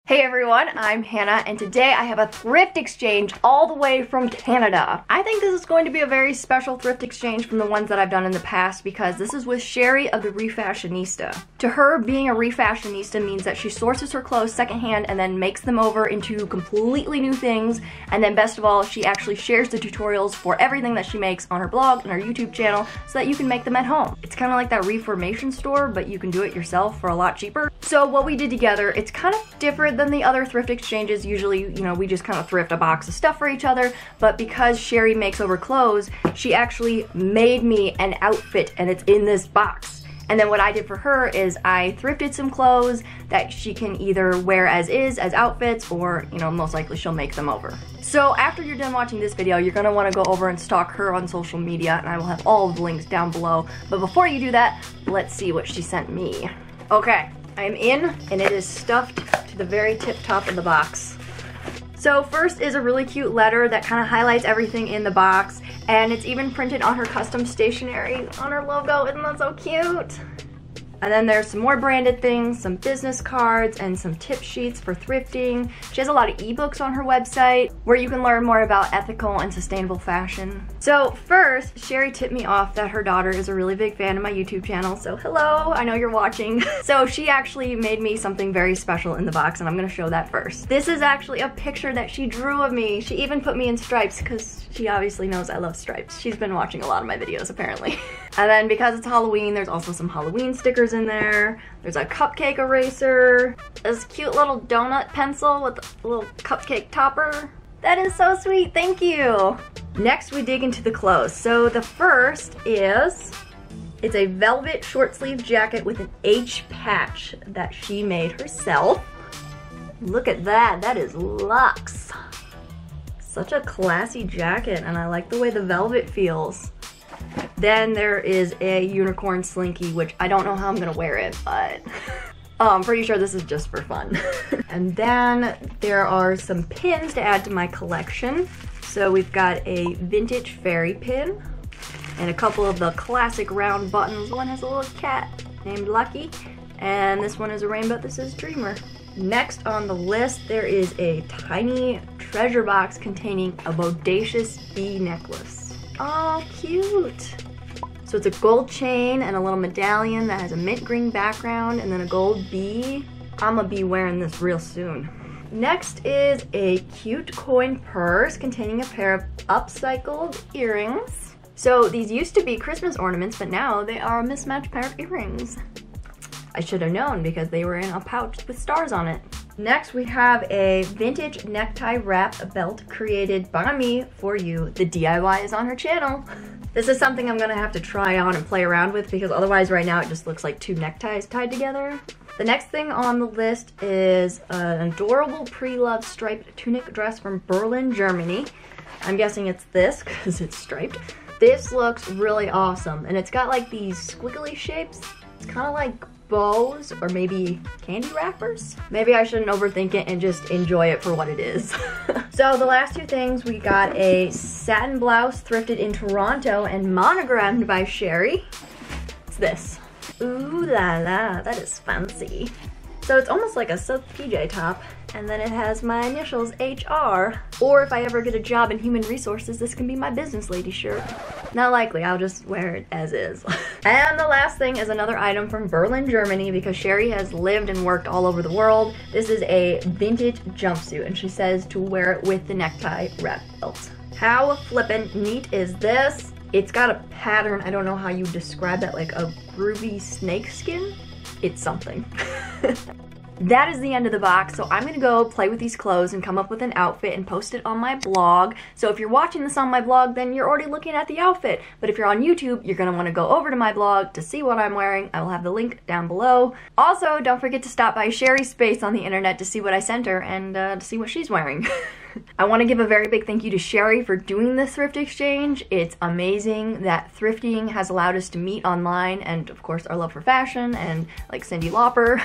Hey everyone, I'm Hannah, and today I have a thrift exchange all the way from Canada. I think this is going to be a very special thrift exchange from the ones that I've done in the past because this is with Sheri of the Refashionista. To her, being a refashionista means that she sources her clothes secondhand and then makes them over into completely new things, and then best of all, she actually shares the tutorials for everything that she makes on her blog and her YouTube channel so that you can make them at home. It's kind of like that Reformation store, but you can do it yourself for a lot cheaper. So what we did together, it's kind of different than the other thrift exchanges. Usually, you know, we just kind of thrift a box of stuff for each other, but because Sheri makes over clothes, she actually made me an outfit and it's in this box. And then what I did for her is I thrifted some clothes that she can either wear as is, as outfits, or, you know, most likely she'll make them over. So after you're done watching this video, you're gonna wanna go over and stalk her on social media, and I will have all of the links down below. But before you do that, let's see what she sent me. Okay, I'm in, and it is stuffed to the very tip top of the box. So first is a really cute letter that kind of highlights everything in the box, and it's even printed on her custom stationery on her logo. Isn't that so cute? And then there's some more branded things, some business cards, and some tip sheets for thrifting. She has a lot of ebooks on her website where you can learn more about ethical and sustainable fashion. So first, Sheri tipped me off that her daughter is a really big fan of my YouTube channel, so hello, I know you're watching. So she actually made me something very special in the box, and I'm gonna show that first. This is actually a picture that she drew of me. She even put me in stripes because she obviously knows I love stripes. She's been watching a lot of my videos apparently. And then because it's Halloween, there's also some Halloween stickers in there. There's a cupcake eraser, this cute little donut pencil with a little cupcake topper. That is so sweet, thank you. Next we dig into the clothes. So the first is, it's a velvet short sleeve jacket with an H patch that she made herself. Look at that, that is luxe. Such a classy jacket, and I like the way the velvet feels. Then there is a unicorn slinky, which I don't know how I'm gonna wear it, but I'm pretty sure this is just for fun. And then there are some pins to add to my collection. So we've got a vintage fairy pin and a couple of the classic round buttons. One has a little cat named Lucky, and this one is a rainbow that says Dreamer. Next on the list, there is a tiny treasure box containing a bodacious bee necklace. Oh, cute. So it's a gold chain and a little medallion that has a mint green background and then a gold bee. I'm gonna be wearing this real soon. Next is a cute coin purse containing a pair of upcycled earrings. So these used to be Christmas ornaments, but now they are a mismatched pair of earrings. I should have known because they were in a pouch with stars on it. Next we have a vintage necktie wrap belt created by me for you. The DIY is on her channel. This is something I'm gonna have to try on and play around with because otherwise right now it just looks like two neckties tied together. The next thing on the list is an adorable pre-loved striped tunic dress from Berlin, Germany. I'm guessing it's this because it's striped. This looks really awesome, and it's got like these squiggly shapes. It's kind of like bows or maybe candy wrappers. Maybe I shouldn't overthink it and just enjoy it for what it is. So the last two things, we got a satin blouse thrifted in Toronto and monogrammed by Sheri. It's this. Ooh la la, that is fancy. So it's almost like a silk PJ top, and then it has my initials HR. Or if I ever get a job in human resources, this can be my business lady shirt. Not likely, I'll just wear it as is. And the last thing is another item from Berlin, Germany, because Sheri has lived and worked all over the world. This is a vintage jumpsuit, and she says to wear it with the necktie wrap belt. How flippin' neat is this? It's got a pattern, I don't know how you describe that, like a groovy snake skin? It's something. That is the end of the box, so I'm gonna go play with these clothes and come up with an outfit and post it on my blog. So if you're watching this on my blog, then you're already looking at the outfit. But if you're on YouTube, you're gonna wanna go over to my blog to see what I'm wearing. I will have the link down below. Also, don't forget to stop by Sheri's space on the internet to see what I sent her and to see what she's wearing. I want to give a very big thank you to Sheri for doing this thrift exchange. It's amazing that thrifting has allowed us to meet online, and of course our love for fashion and like Cyndi Lauper.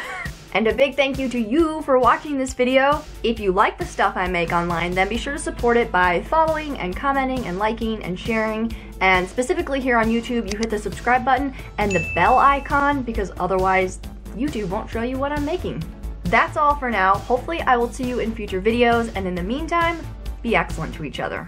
And a big thank you to you for watching this video. If you like the stuff I make online, then be sure to support it by following and commenting and liking and sharing. And specifically here on YouTube, you hit the subscribe button and the bell icon because otherwise YouTube won't show you what I'm making. that's all for now. Hopefully I will see you in future videos, and in the meantime, be excellent to each other.